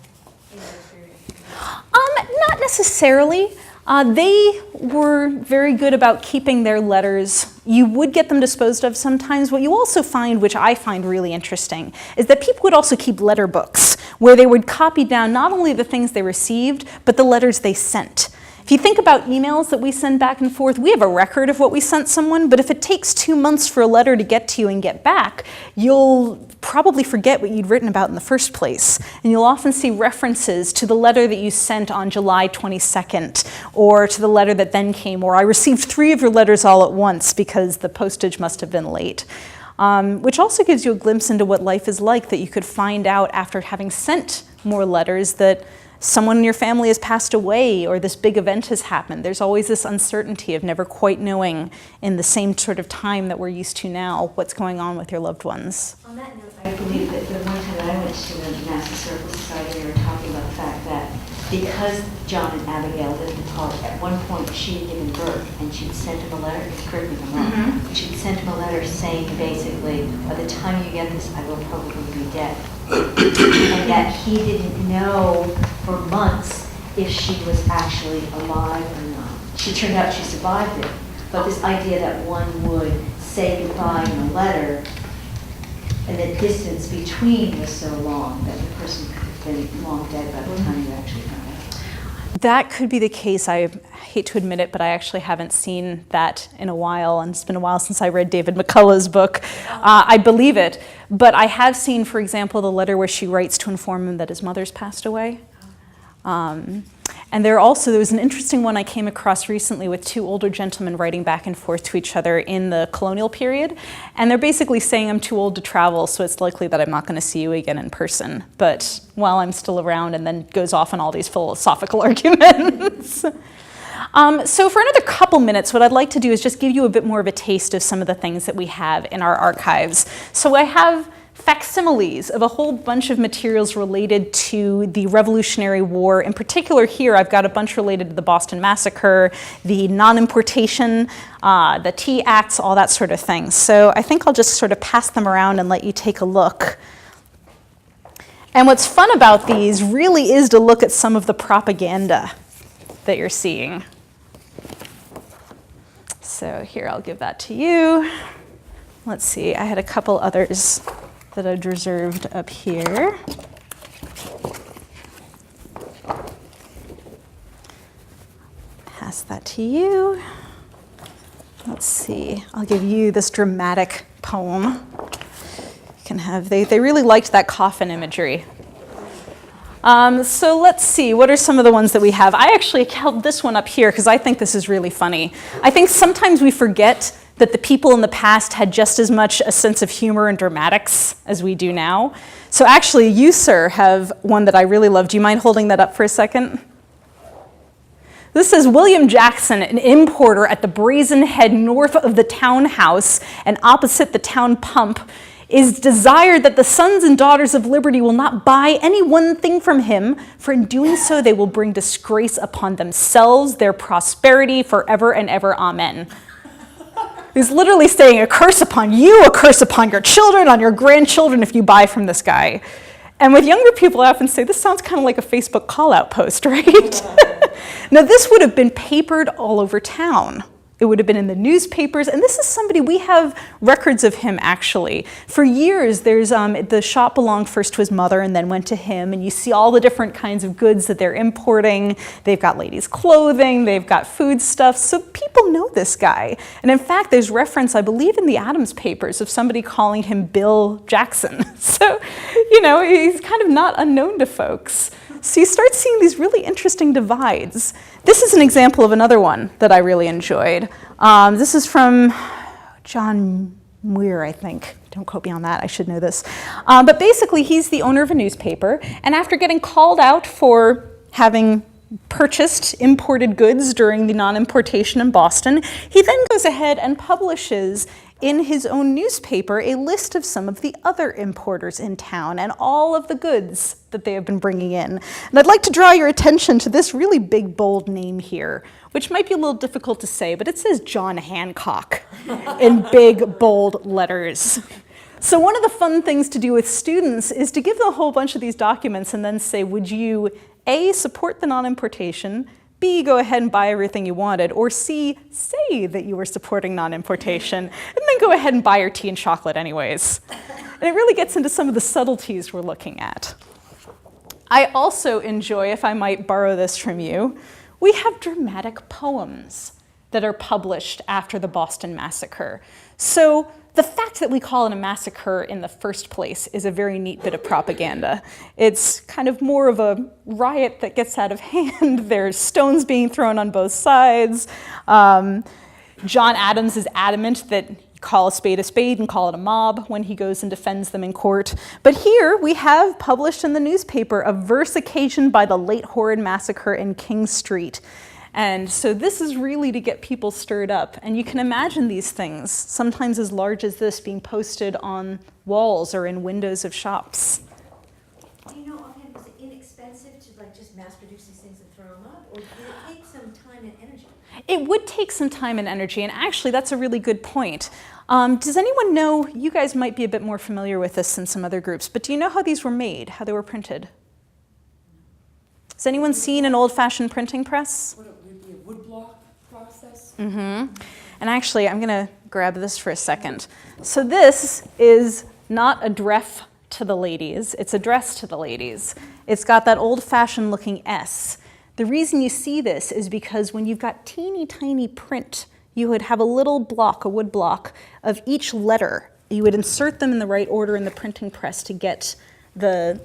in their experience? Not necessarily. They were very good about keeping their letters. You would get them disposed of sometimes. What you also find, which I find really interesting, is that people would also keep letter books where they would copy down not only the things they received, but the letters they sent. If you think about emails that we send back and forth, we have a record of what we sent someone, but if it takes 2 months for a letter to get to you and get back, you'll probably forget what you'd written about in the first place. And you'll often see references to the letter that you sent on July 22nd, or to the letter that then came, or I received 3 of your letters all at once because the postage must have been late. Which also gives you a glimpse into what life is like, that you could find out after having sent more letters that someone in your family has passed away or this big event has happened. There's always this uncertainty of never quite knowing in the same sort of time that we're used to now what's going on with your loved ones. On that note, I believe that the one time that I went to the Mass Historical Society, they were talking about the fact that because John and Abigail lived apart, at one point she had given birth and she'd sent him a letter, correct me if I'm wrong, she'd sent him a letter saying basically, by the time you get this, I will probably be dead. And that he didn't know for months if she was actually alive or not. She turned out she survived it, but this idea that one would say goodbye in a letter and the distance between was so long that the person could have been long dead by the time you actually found out. That could be the case. I hate to admit it, but I actually haven't seen that in a while, and it's been a while since I read David McCullough's book. I believe it, but I have seen, for example, the letter where she writes to inform him that his mother's passed away. And there was an interesting one I came across recently with 2 older gentlemen writing back and forth to each other in the colonial period. And they're basically saying, I'm too old to travel, so it's likely that I'm not going to see you again in person. But while I'm still around, and then goes off on all these philosophical arguments. So for another couple minutes, what I'd like to do is just give you a bit more of a taste of some of the things that we have in our archives. So I have facsimiles of a whole bunch of materials related to the Revolutionary War. In particular here, I've got a bunch related to the Boston Massacre, the non-importation, the Tea Acts, all that sort of thing. So I think I'll just sort of pass them around and let you take a look. And what's fun about these really is to look at some of the propaganda that you're seeing. So here, I'll give that to you. Let's see, I had a couple others that I'd reserved up here. Pass that to you. Let's see, I'll give you this dramatic poem. You can have, they really liked that coffin imagery. So let's see, what are some of the ones that we have? I actually held this one up here because I think this is really funny. I think sometimes we forget that the people in the past had just as much a sense of humor and dramatics as we do now. So actually, you, sir, have one that I really love. Do you mind holding that up for a second? This says, William Jackson, an importer at the Brazen Head north of the townhouse and opposite the town pump, is desired that the sons and daughters of liberty will not buy any one thing from him, for in doing so they will bring disgrace upon themselves, their prosperity forever and ever. Amen. He's literally saying a curse upon you, a curse upon your children, on your grandchildren if you buy from this guy. And with younger people, I often say, this sounds kind of like a Facebook call-out post, right? Now, this would have been papered all over town. It would have been in the newspapers, and this is somebody, we have records of him actually. For years, there's the shop belonged first to his mother and then went to him, and you see all the different kinds of goods that they're importing. They've got ladies' clothing, they've got foodstuffs, so people know this guy. And in fact, there's reference, I believe, in the Adams papers of somebody calling him Bill Jackson. So, you know, he's kind of not unknown to folks. So you start seeing these really interesting divides. This is an example of another one that I really enjoyed. This is from John Muir, I think. Don't quote me on that, I should know this. But basically, he's the owner of a newspaper, and after getting called out for having purchased imported goods during the non-importation in Boston, he then goes ahead and publishes in his own newspaper a list of some of the other importers in town and all of the goods that they have been bringing in. And I'd like to draw your attention to this really big, bold name here, which might be a little difficult to say, but it says John Hancock in big, bold letters. So one of the fun things to do with students is to give them a whole bunch of these documents and then say, would you A, support the non-importation, B, go ahead and buy everything you wanted, or C, say that you were supporting non-importation, and then go ahead and buy your tea and chocolate anyways. And it really gets into some of the subtleties we're looking at. I also enjoy, if I might borrow this from you, we have dramatic poems that are published after the Boston Massacre. So the fact that we call it a massacre in the first place is a very neat bit of propaganda. It's kind of more of a riot that gets out of hand. There's stones being thrown on both sides. John Adams is adamant that you call a spade and call it a mob when he goes and defends them in court. But here we have published in the newspaper a verse occasioned by the late horrid massacre in King Street. And so this is really to get people stirred up. And you can imagine these things, sometimes as large as this, being posted on walls or in windows of shops. Do you know offhand, was it inexpensive to like just mass produce these things and throw them up? Or did it take some time and energy? It would take some time and energy, and actually that's a really good point. Does anyone know, you guys might be a bit more familiar with this than some other groups, but do you know how these were made, how they were printed? Has anyone seen an old-fashioned printing press? Would it be a woodblock process? Mm-hmm. And actually, I'm going to grab this for a second. So this is not addressed to the ladies, it's addressed to the ladies. It's got that old-fashioned looking S. The reason you see this is because when you've got teeny tiny print, you would have a little block, a wood block, of each letter. You would insert them in the right order in the printing press to get the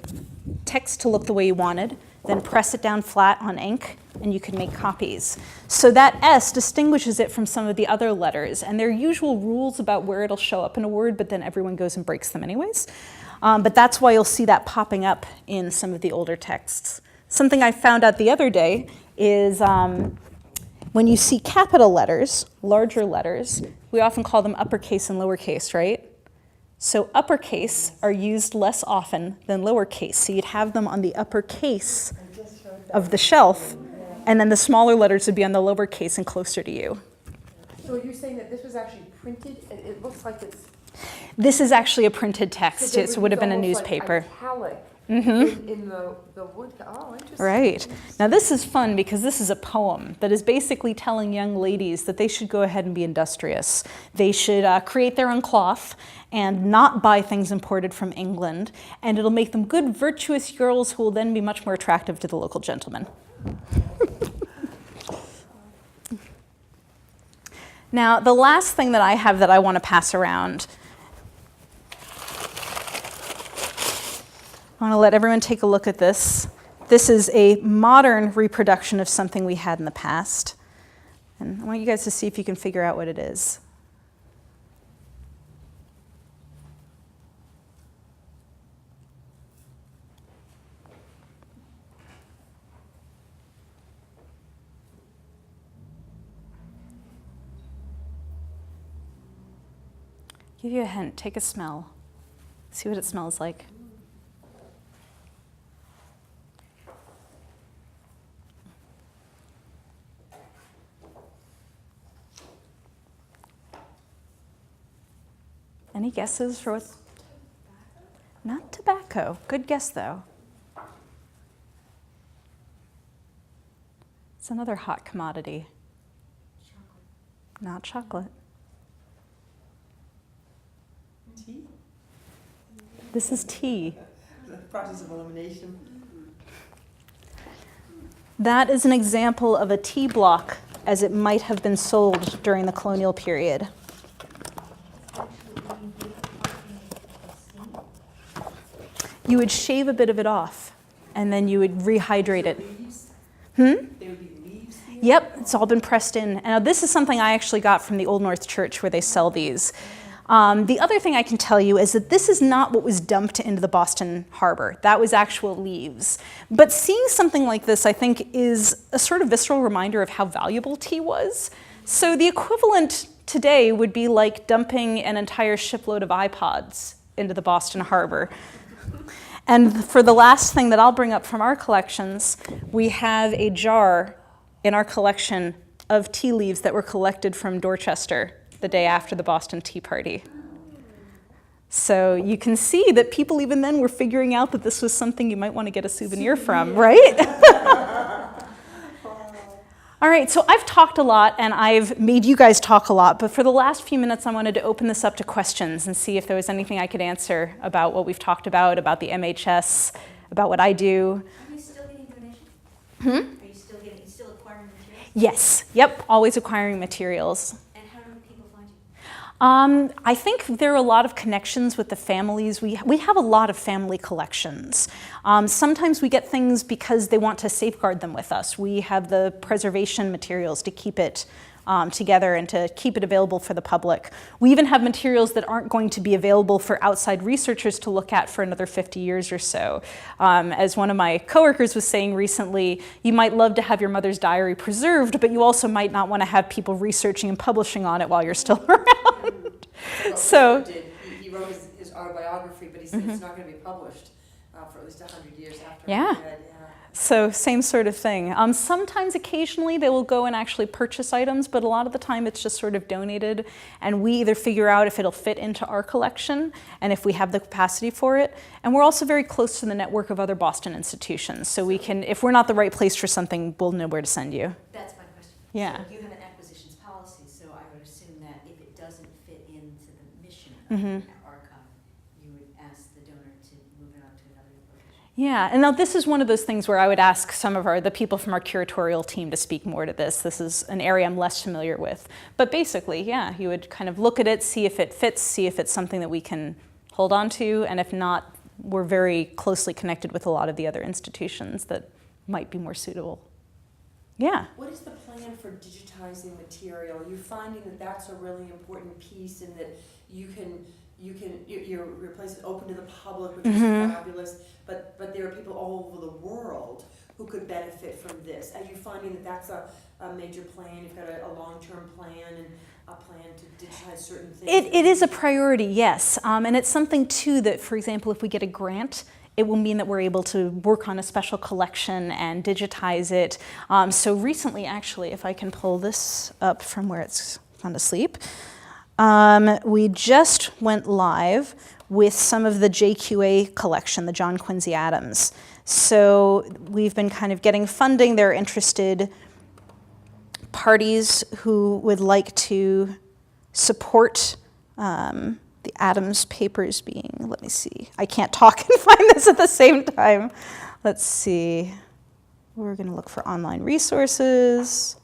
text to look the way you wanted, then press it down flat on ink, and you can make copies. So that S distinguishes it from some of the other letters, and there are usual rules about where it'll show up in a word, but then everyone goes and breaks them anyways. But that's why you'll see that popping up in some of the older texts. Something I found out the other day is when you see capital letters, larger letters, we often call them uppercase and lowercase, right? So uppercase are used less often than lowercase. So you'd have them on the uppercase of the shelf, and then the smaller letters would be on the lowercase and closer to you. So you're saying that this was actually printed, and it looks like it's... This is actually a printed text. So It would have been a almost newspaper. Like italic in the wood. Oh, interesting. Right. Now this is fun because this is a poem that is basically telling young ladies that they should go ahead and be industrious. They should create their own cloth and not buy things imported from England, and it'll make them good, virtuous girls who will then be much more attractive to the local gentlemen. Now, the last thing that I have that I want to pass around, I want to let everyone take a look at this. This is a modern reproduction of something we had in the past. And I want you guys to see if you can figure out what it is. Give you a hint, take a smell. See what it smells like. Any guesses for what? Not tobacco. Good guess, though. It's another hot commodity. Chocolate. Not chocolate. Tea? This is tea. The process of elimination. That is an example of a tea block as it might have been sold during the colonial period. You would shave a bit of it off, and then you would rehydrate it. Leaves? Hmm? There would be leaves here? Yep, it's all been pressed in. And now this is something I actually got from the Old North Church where they sell these. The other thing I can tell you is that this is not what was dumped into the Boston Harbor. That was actual leaves. But seeing something like this, I think, is a sort of visceral reminder of how valuable tea was. So the equivalent today would be like dumping an entire shipload of iPods into the Boston Harbor. And for the last thing that I'll bring up from our collections, we have a jar in our collection of tea leaves that were collected from Dorchester the day after the Boston Tea Party. So you can see that people even then were figuring out that this was something you might want to get a souvenir from, right? All right, so I've talked a lot and I've made you guys talk a lot, but for the last few minutes I wanted to open this up to questions and see if there was anything I could answer about what we've talked about the MHS, about what I do. Are you still getting donations? Hmm? Are you still acquiring materials? Yes, yep, always acquiring materials. And how do people find you? I think there are a lot of connections with the families. We have a lot of family collections. Sometimes we get things because they want to safeguard them with us. We have the preservation materials to keep it together and to keep it available for the public. We even have materials that aren't going to be available for outside researchers to look at for another 50 years or so. As one of my coworkers was saying recently, you might love to have your mother's diary preserved, but you also might not want to have people researching and publishing on it while you're still around. So he wrote his autobiography, but he said it's not going to be published for at least 100 years after Yeah. he died. So same sort of thing. Sometimes, occasionally, they will go and actually purchase items, but a lot of the time it's just sort of donated, and we either figure out if it'll fit into our collection and if we have the capacity for it. And we're also very close to the network of other Boston institutions, so we can, if we're not the right place for something, we'll know where to send you. That's my question. Yeah. So you have an acquisitions policy, so I would assume that if it doesn't fit into the mission Mhm. of the archive, you would ask the donor to move it on to another location. Yeah, and now this is one of those things where I would ask some of the people from our curatorial team to speak more to this. This is an area I'm less familiar with. But basically, yeah, you would kind of look at it, see if it fits, see if it's something that we can hold on to, and if not, we're very closely connected with a lot of the other institutions that might be more suitable. Yeah. What is the plan for digitizing material? You're finding that that's a really important piece and that your place is open to the public, which is fabulous, but there are people all over the world who could benefit from this. Are you finding that that's a major plan? You've got a long-term plan and a plan to digitize certain things? It is a priority, yes. And it's something, too, that, for example, if we get a grant, it will mean that we're able to work on a special collection and digitize it. So recently, actually, if I can pull this up from where it's gone to sleep, we just went live with some of the JQA collection, the John Quincy Adams. So we've been kind of getting funding. There are interested parties who would like to support the Adams papers being, let me see, I can't talk and find this at the same time. Let's see, we're going to look for online resources,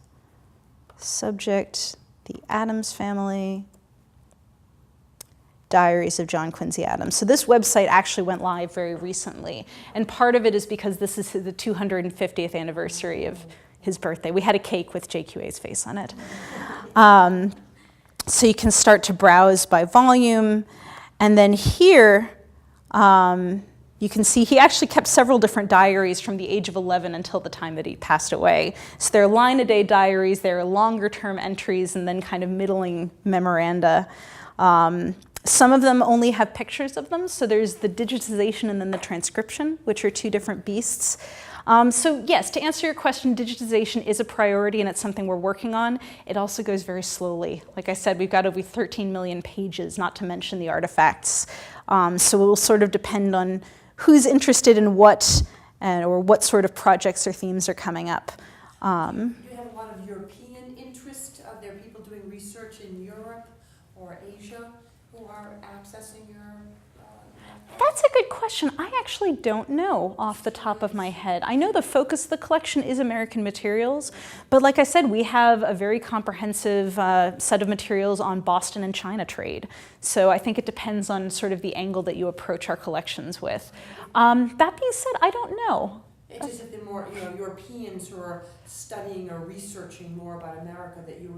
subject, the Adams family, Diaries of John Quincy Adams. So this website actually went live very recently. And part of it is because this is the 250th anniversary of his birthday. We had a cake with JQA's face on it. So you can start to browse by volume. And then here, you can see he actually kept several different diaries from the age of 11 until the time that he passed away. So there are line-a-day diaries, there are longer-term entries, and then kind of middling memoranda. Some of them only have pictures of them, so there's the digitization and then the transcription, which are two different beasts. So yes, to answer your question, digitization is a priority and it's something we're working on. It also goes very slowly. Like I said, we've got over 13 million pages, not to mention the artifacts. So it will sort of depend on who's interested in what or what sort of projects or themes are coming up. You have a lot of European interest. There are people doing research in Europe or Asia who are accessing your... That's a good question. I actually don't know off the top of my head. I know the focus of the collection is American materials, but like I said, we have a very comprehensive set of materials on Boston and China trade. So I think it depends on sort of the angle that you approach our collections with. That being said, I don't know. It's just that the more Europeans who are studying or researching more about America, that your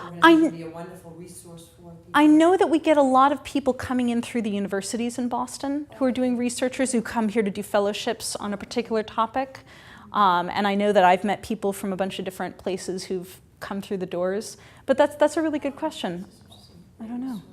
organization would be a wonderful resource for people. I know that we get a lot of people coming in through the universities in Boston who are doing researchers who come here to do fellowships on a particular topic. And I know that I've met people from a bunch of different places who've come through the doors. But that's a really good question. I don't know.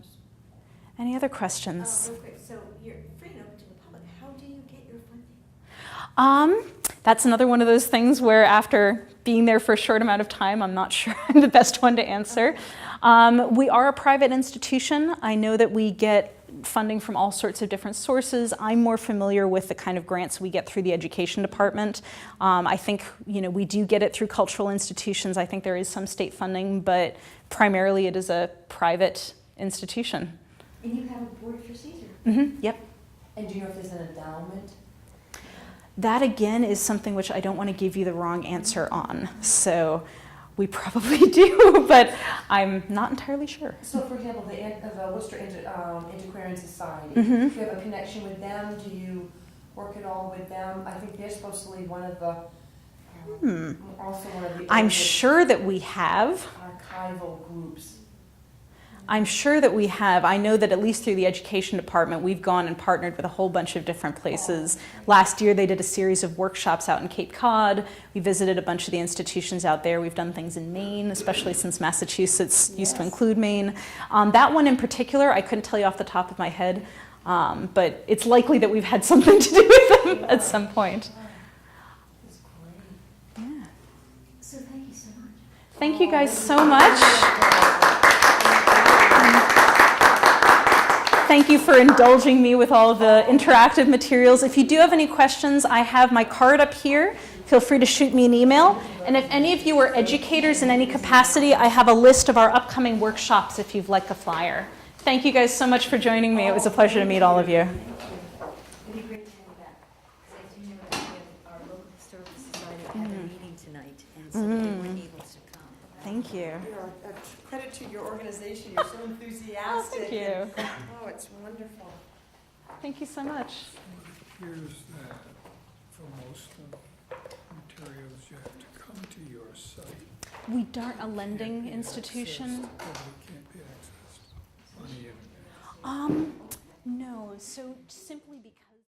Any other questions? Real quick, so you're free and open to the public. How do you get your funding? That's another one of those things where after being there for a short amount of time, I'm not sure I'm the best one to answer. We are a private institution. I know that we get funding from all sorts of different sources. I'm more familiar with the kind of grants we get through the education department. I think we do get it through cultural institutions. I think there is some state funding, but primarily it is a private institution. And you have a board of trustees? Yep. And do you know if there's an endowment? That again is something which I don't want to give you the wrong answer on. So we probably do, but I'm not entirely sure. So for example, the Worcester Antiquarian Society, Mm-hmm. do you have a connection with them? Do you work at all with them? I think they're supposedly one of the, also one of the I'm oldest sure that we have. archival groups. I'm sure that we have. I know that at least through the education department, we've gone and partnered with a whole bunch of different places. Last year, they did a series of workshops out in Cape Cod. We visited a bunch of the institutions out there. We've done things in Maine, especially since Massachusetts used to include Maine. That one in particular, I couldn't tell you off the top of my head, but it's likely that we've had something to do with them at some point. That's great. Yeah. So thank you so much. Thank you guys so much. Thank you for indulging me with all the interactive materials. If you do have any questions, I have my card up here. Feel free to shoot me an email. And if any of you are educators in any capacity, I have a list of our upcoming workshops if you'd like a flyer. Thank you guys so much for joining me. It was a pleasure to meet all of you. It'd be great to have you back. Because as you know, we have our local historical society had a meeting tonight, and so they weren't able to come. Thank you. You're a credit to your organization. You're so enthusiastic. Thank you. Oh, it's wonderful. Thank you so much. It appears that for most of the materials, you have to come to your site. We aren't a lending institution. It can't be accessed on the internet. No, so simply because